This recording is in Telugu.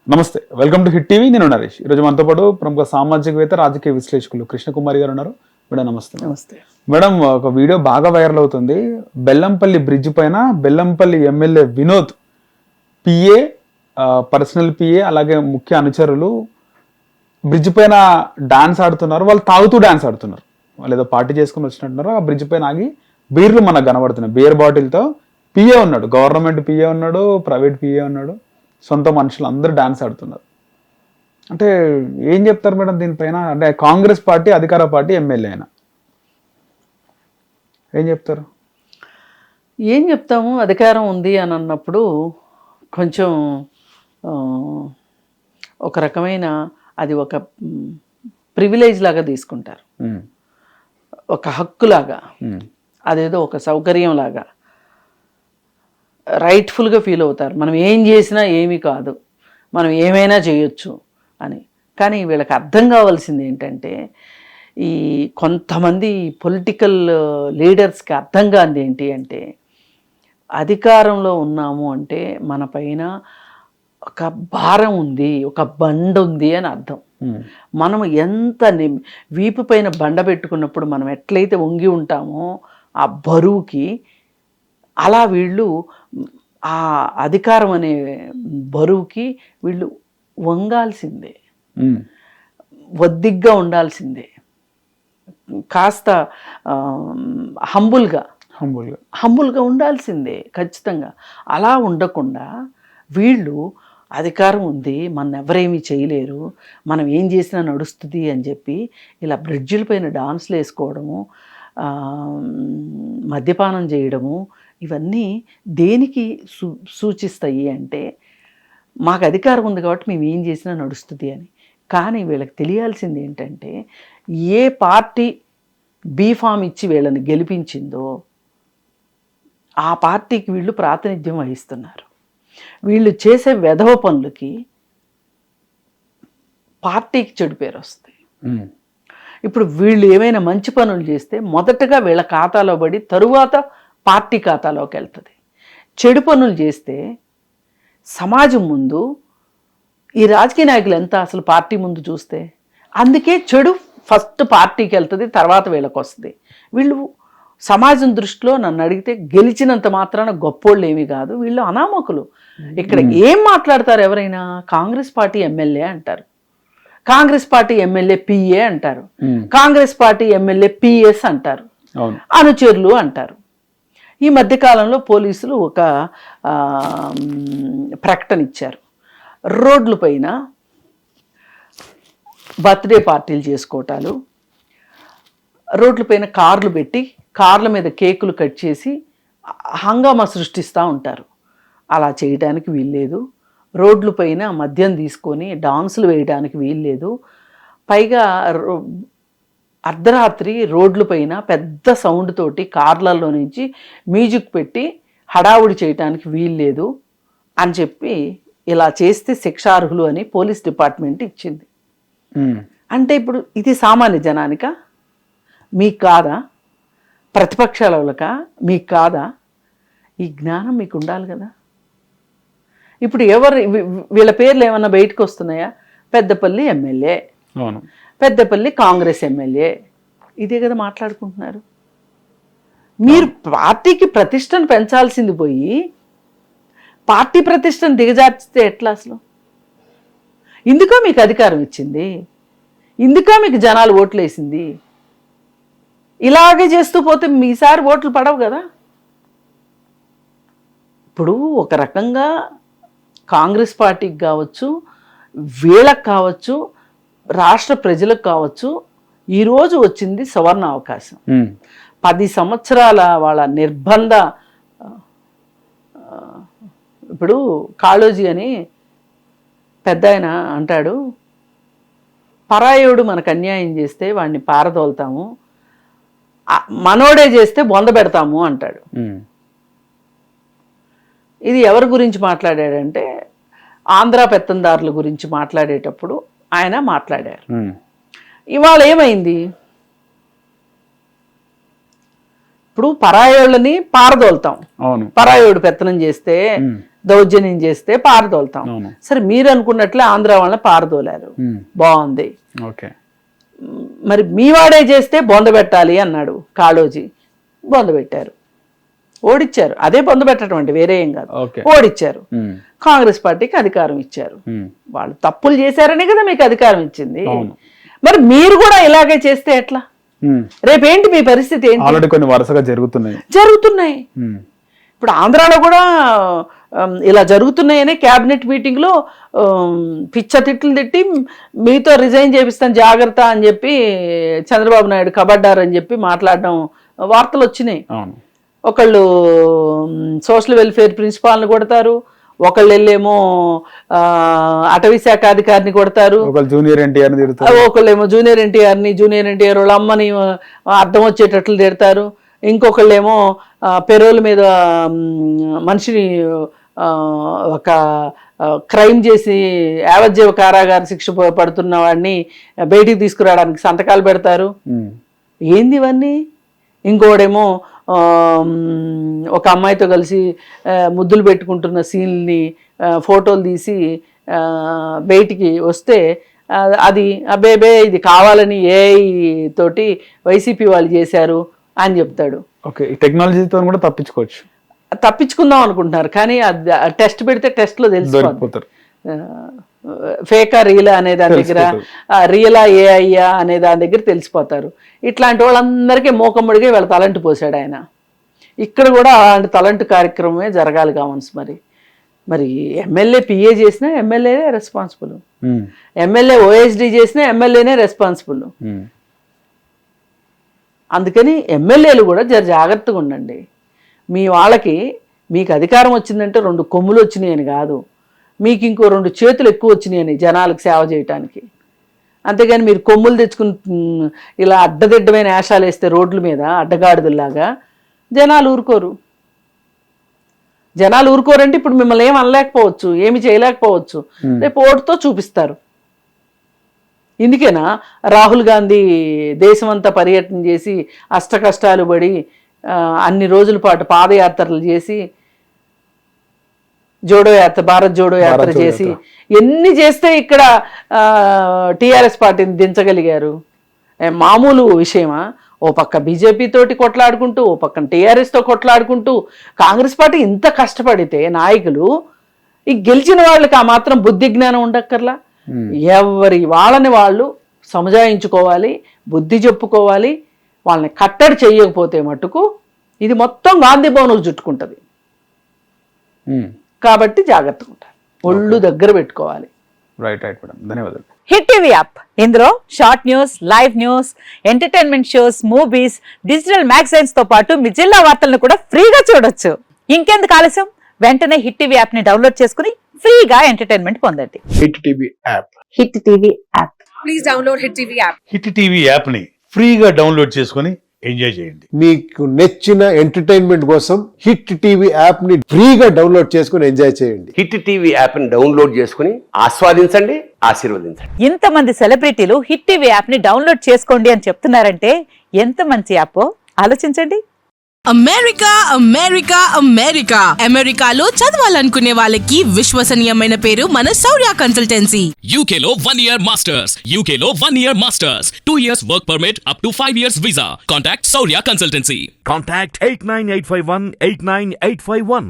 నమస్తే, వెల్కమ్ టు హిట్ టీవీ. నేను నరేష్. ఈరోజు మనతో పాటు ప్రముఖ సామాజికవేత్త, రాజకీయ విశ్లేషకులు కృష్ణకుమారి గారు ఉన్నారు. మేడం నమస్తే. నమస్తే మేడం, ఒక వీడియో బాగా వైరల్ అవుతుంది. బెల్లంపల్లి బ్రిడ్జ్ పైన Bellampalli MLA Vinod PA, personal PA, అలాగే ముఖ్య అనుచరులు బ్రిడ్జ్ పైన డాన్స్ ఆడుతున్నారు. వాళ్ళు తాగుతూ డాన్స్ ఆడుతున్నారు. వాళ్ళు ఏదో పార్టీ చేసుకుని వచ్చినట్టున్నారు. ఆ బ్రిడ్జ్ పైన ఆగి బీర్లు మనకు కనబడుతున్నాయి. బీర్ బాటిల్తో పిఏ ఉన్నాడు, గవర్నమెంట్ పిఏ ఉన్నాడు, ప్రైవేట్ పిఏ ఉన్నాడు, సొంత మనుషులు అందరూ డాన్స్ ఆడుతున్నారు. అంటే ఏం చెప్తారు మేడం దీనిపైన? అంటే కాంగ్రెస్ పార్టీ అధికార పార్టీ ఎమ్మెల్యే అయినా ఏం చెప్తారు? ఏం చెప్తాము, అధికారం ఉంది అని అన్నప్పుడు కొంచెం ఒక రకమైన అది ఒక ప్రివిలేజ్ లాగా తీసుకుంటారు, ఒక హక్కులాగా, అదేదో ఒక సౌకర్యం లాగా రైట్ఫుల్గా ఫీల్ అవుతారు. మనం ఏం చేసినా ఏమీ కాదు, మనం ఏమైనా చేయొచ్చు అని. కానీ వీళ్ళకి అర్థం కావాల్సింది ఏంటంటే, ఈ కొంతమంది పొలిటికల్ లీడర్స్కి అర్థం కానిది ఏంటి అంటే, అధికారంలో ఉన్నాము అంటే మన పైన ఒక భారం ఉంది, ఒక బండ ఉంది అని అర్థం. మనం ఎంత వీపు పైన బండ పెట్టుకున్నప్పుడు మనం ఎట్లయితే వంగి ఉంటామో ఆ బరువుకి, అలా వీళ్ళు ఆ అధికారం అనే బరువుకి వీళ్ళు వంగాల్సిందే, ఒద్దిగ్గా ఉండాల్సిందే, కాస్త హంబుల్గా ఉండాల్సిందే ఖచ్చితంగా. అలా ఉండకుండా వీళ్ళు అధికారం ఉంది, మన ఎవరేమీ చేయలేరు, మనం ఏం చేసినా నడుస్తుంది అని చెప్పి ఇలా బ్రిడ్జిల పైన డాన్స్లు వేసుకోవడము, మద్యపానం చేయడము, ఇవన్నీ దేనికి సూచిస్తాయి అంటే, మాకు అధికారం ఉంది కాబట్టి మేము ఏం చేసినా నడుస్తుంది అని. కానీ వీళ్ళకి తెలియాల్సింది ఏంటంటే, ఏ పార్టీ బీఫామ్ ఇచ్చి వీళ్ళని గెలిపించిందో ఆ పార్టీకి వీళ్ళు ప్రాతినిధ్యం వహిస్తున్నారు. వీళ్ళు చేసే వెధవ పనులకి పార్టీకి చెడు పేరు వస్తుంది. ఇప్పుడు వీళ్ళు ఏమైనా మంచి పనులు చేస్తే మొదటగా వీళ్ళ ఖాతాలో పడి తరువాత పార్టీ ఖాతాలోకి వెళ్తుంది. చెడు పనులు చేస్తే సమాజం ముందు ఈ రాజకీయ నాయకులు ఎంత అసలు పార్టీ ముందు చూస్తే, అందుకే చెడు ఫస్ట్ పార్టీకి వెళ్తుంది, తర్వాత వీళ్ళకి వస్తుంది. వీళ్ళు సమాజం దృష్టిలో నన్ను అడిగితే గెలిచినంత మాత్రాన గొప్పోళ్ళు ఏమీ కాదు, వీళ్ళు అనామకులు. ఇక్కడ ఏం మాట్లాడతారు ఎవరైనా? కాంగ్రెస్ పార్టీ ఎమ్మెల్యే అంటారు, కాంగ్రెస్ పార్టీ ఎమ్మెల్యే పిఏ అంటారు, కాంగ్రెస్ పార్టీ ఎమ్మెల్యే పిఎస్ అంటారు, అనుచరులు అంటారు. ఈ మధ్యకాలంలో పోలీసులు ఒక ప్రకటన ఇచ్చారు. రోడ్ల పైన బర్త్డే పార్టీలు చేసుకోవటాలు, రోడ్ల పైన కార్లు పెట్టి కార్ల మీద కేకులు కట్ చేసి హంగామా సృష్టిస్తూ ఉంటారు. అలా చేయడానికి వీల్లేదు. రోడ్ల పైన మద్యం తీసుకొని డాన్సులు వేయడానికి వీల్లేదు. పైగా అర్ధరాత్రి రోడ్ల పైన పెద్ద సౌండ్ తోటి కార్లలో నుంచి మ్యూజిక్ పెట్టి హడావుడి చేయడానికి వీల్లేదు అని చెప్పి, ఇలా చేస్తే శిక్షార్హులు అని పోలీస్ డిపార్ట్మెంట్ ఇచ్చింది. అంటే ఇప్పుడు ఇది సామాన్య జనానికా? మీకు కాదా? ప్రతిపక్షాల వాళ్ళకా? మీకు కాదా? ఈ జ్ఞానం మీకు ఉండాలి కదా. ఇప్పుడు వీళ్ళ పేర్లు ఏమన్నా బయటకు వస్తున్నాయా? పెద్దపల్లి ఎమ్మెల్యే, పెద్దపల్లి కాంగ్రెస్ ఎమ్మెల్యే, ఇదే కదా మాట్లాడుకుంటున్నారు. మీరు పార్టీకి ప్రతిష్టను పెంచాల్సింది పోయి పార్టీ ప్రతిష్టను దిగజార్చితే ఎట్లా అసలు? ఇందుకో మీకు అధికారం ఇచ్చింది, ఇందుకో మీకు జనాలు ఓట్లు వేసింది. ఇలాగే చేస్తూ పోతే మీసారి ఓట్లు పడవు కదా. ఇప్పుడు ఒక రకంగా కాంగ్రెస్ పార్టీకి కావచ్చు, వీళ్ళకి కావచ్చు, రాష్ట్ర ప్రజలకు కావచ్చు, ఈరోజు వచ్చింది సువర్ణ అవకాశం. 10 సంవత్సరాల వాళ్ళ నిర్బంధ, ఇప్పుడు కాళోజీ అని పెద్ద ఆయన అంటాడు, పరాయోడు మనకు అన్యాయం చేస్తే వాడిని పారదోలుతాము, మనోడే చేస్తే బొంద పెడతాము అంటాడు. ఇది ఎవరి గురించి మాట్లాడాడంటే, ఆంధ్ర పెత్తందారుల గురించి మాట్లాడేటప్పుడు ఆయన మాట్లాడారు. ఇవాళ ఏమైంది? ఇప్పుడు పరాయోళ్ళని పారదోలుతాం, పరాయోడు పెత్తనం చేస్తే దౌర్జన్యం చేస్తే పారదోలుతాం. అవును. సరే మీరు అనుకున్నట్లే ఆంధ్ర వాళ్ళని పారదోలారు, బాగుంది. ఓకే. మరి మీ వాడే చేస్తే బొందబెట్టాలి అన్నాడు కాళోజీ, బొందబెట్టారు, ఓడిచ్చారు. అదే బొందబెట్టడం అంటే వేరే ఏం కాదు, ఓడిచ్చారు. కాంగ్రెస్ పార్టీకి అధికారం ఇచ్చారు. వాళ్ళు తప్పులు చేశారనే కదా మీకు అధికారం ఇచ్చింది. మరి మీరు కూడా ఇలాగే చేస్తే ఎట్లా? రేపేంటి మీ పరిస్థితి ఏంటి? ఆల్రెడీ కొన్ని వరుసగా జరుగుతున్నాయి. ఇప్పుడు ఆంధ్రాలో కూడా ఇలా జరుగుతున్నాయని క్యాబినెట్ మీటింగ్ లో పిచ్చ తిట్లు తిట్టి మీతో రిజైన్ చేపిస్తాను జాగ్రత్త అని చెప్పి చంద్రబాబు నాయుడు కబడ్డారు అని చెప్పి మాట్లాడడం వార్తలు వచ్చినాయి. ఒకళ్ళు సోషల్ వెల్ఫేర్ ప్రిన్సిపాల్ని కొడతారు, ఒకళ్ళు వెళ్ళేమో అటవీ శాఖ అధికారిని కొడతారు, ఒకళ్ళేమో జూనియర్ ఎన్టీఆర్ వాళ్ళ అమ్మని అర్థం వచ్చేటట్లు తిడతారు, ఇంకొకళ్ళేమో పెరోల్ మీద మనిషిని ఒక క్రైమ్ చేసి యావజ్జీవ కారాగార శిక్ష పడుతున్న వాడిని బయటికి తీసుకురావడానికి సంతకాలు పెడతారు. ఏంది ఇవన్నీ? ఇంకోడేమో ఒక అమ్మాయితో కలిసి ముద్దులు పెట్టుకుంటున్న సీన్ని ఫోటోలు తీసి బయటికి వస్తే అది అబ్బేబే ఇది కావాలని ఏఐ తోటి వైసీపీ వాళ్ళు చేశారు అని చెప్తాడు. ఓకే, టెక్నాలజీతో కూడా తప్పించుకుందాం అనుకుంటున్నారు, కానీ టెస్ట్ పెడితే టెస్ట్ లో తెలిసిపోతారు ఫేకా రియలా అనే దాని దగ్గర, రియలా ఏఐయా అనే దాని దగ్గర తెలిసిపోతారు. ఇట్లాంటి వాళ్ళందరికీ మోకమ్మడిగా వీళ్ళ తలంటు పోసాడు ఆయన. ఇక్కడ కూడా అలాంటి తలంటు కార్యక్రమమే జరగాలి కావచ్చు. మరి ఎమ్మెల్యే పిఏ చేసినా ఎమ్మెల్యేనే రెస్పాన్సిబుల్, ఎమ్మెల్యే ఓఎస్డి చేసినా ఎమ్మెల్యేనే రెస్పాన్సిబుల్. అందుకని ఎమ్మెల్యేలు కూడా జాగ్రత్తగా ఉండండి. మీ వాళ్ళకి మీకు అధికారం వచ్చిందంటే 2 కొమ్ములు వచ్చినాయని కాదు, మీకు ఇంకో 2 చేతులు ఎక్కువ వచ్చినాయని జనాలకు సేవ చేయటానికి. అంతేగాని మీరు కొమ్ములు తెచ్చుకుని ఇలా అడ్డదిడ్డమైన వేషాలు వేస్తే రోడ్ల మీద అడ్డగాడిదల్లాగా జనాలు ఊరుకోరంటే ఇప్పుడు మిమ్మల్ని ఏం అనలేకపోవచ్చు, ఏమి చేయలేకపోవచ్చు, రేపు ఓటుతో చూపిస్తారు. ఇందుకేనా రాహుల్ గాంధీ దేశమంతా పర్యటన చేసి అష్ట కష్టాలు పడి అన్ని రోజుల పాటు పాదయాత్రలు చేసి భారత్ జోడో యాత్ర చేసి ఎన్ని చేస్తే ఇక్కడ టీఆర్ఎస్ పార్టీని దించగలిగారు? మామూలు విషయమా? ఓ పక్క బీజేపీ తోటి కొట్లాడుకుంటూ, ఓ పక్కన టీఆర్ఎస్తో కొట్లాడుకుంటూ కాంగ్రెస్ పార్టీ ఇంత కష్టపడితే నాయకులు ఈ గెలిచిన వాళ్ళకి ఆ మాత్రం బుద్ధి జ్ఞానం ఉండక్కర్లా? ఎవరి వాళ్ళని వాళ్ళు సమజాయించుకోవాలి, బుద్ధి చెప్పుకోవాలి. వాళ్ళని కట్టడి చేయకపోతే మటుకు ఇది మొత్తం గాంధీ భవన్కు చుట్టుకుంటుంది. కాబట్టి జాగ్రత్తగా ఉంటారు, ఒళ్ళు దగ్గర పెట్టుకోవాలి. రైట్ మేడం, ధన్యవాదాలు. హిట్ టీవీ యాప్, ఇందులో short news, live news, entertainment shows, movies, digital magazines తో పాటు మీ జిల్లా వార్తలను కూడా ఫ్రీగా చూడొచ్చు. ఇంకెందుకు ఆలస్యం, వెంటనే హిట్ టీవీ యాప్ ని డౌన్లోడ్ చేసుకుని ఫ్రీగా ఎంటర్టైన్మెంట్ పొందండి. Hit TV app, hit TV app, please download hit TV app. Hit TV app ని ఫ్రీగా డౌన్లోడ్ చేసుకుని ఎంజాయ్ చేయండి. మీకు నచ్చిన ఎంటర్టైన్మెంట్ కోసం హిట్ టీవీ యాప్ ని ఫ్రీగా డౌన్లోడ్ చేసుకుని ఎంజాయ్ చేయండి. హిట్ టీవీ యాప్ ని డౌన్లోడ్ చేసుకుని ఆస్వాదించండి, ఆశీర్వదించండి. ఇంతమంది సెలబ్రిటీలు హిట్ టీవీ యాప్ ని డౌన్లోడ్ చేసుకోండి అని చెప్తున్నారంటే ఎంత మంచి యాప్ ఆలోచించండి. అమెరికా అమెరికాలో చదవాలనుకునే వాళ్ళకి విశ్వసనీయమైన పేరు మన శౌర్య కన్సల్టెన్సీ. UK లో 1 year masters, UK లో 1 year masters, 2 years work permit up to 5 years visa. Contact Saurya Consultancy. Contact 89851 89851.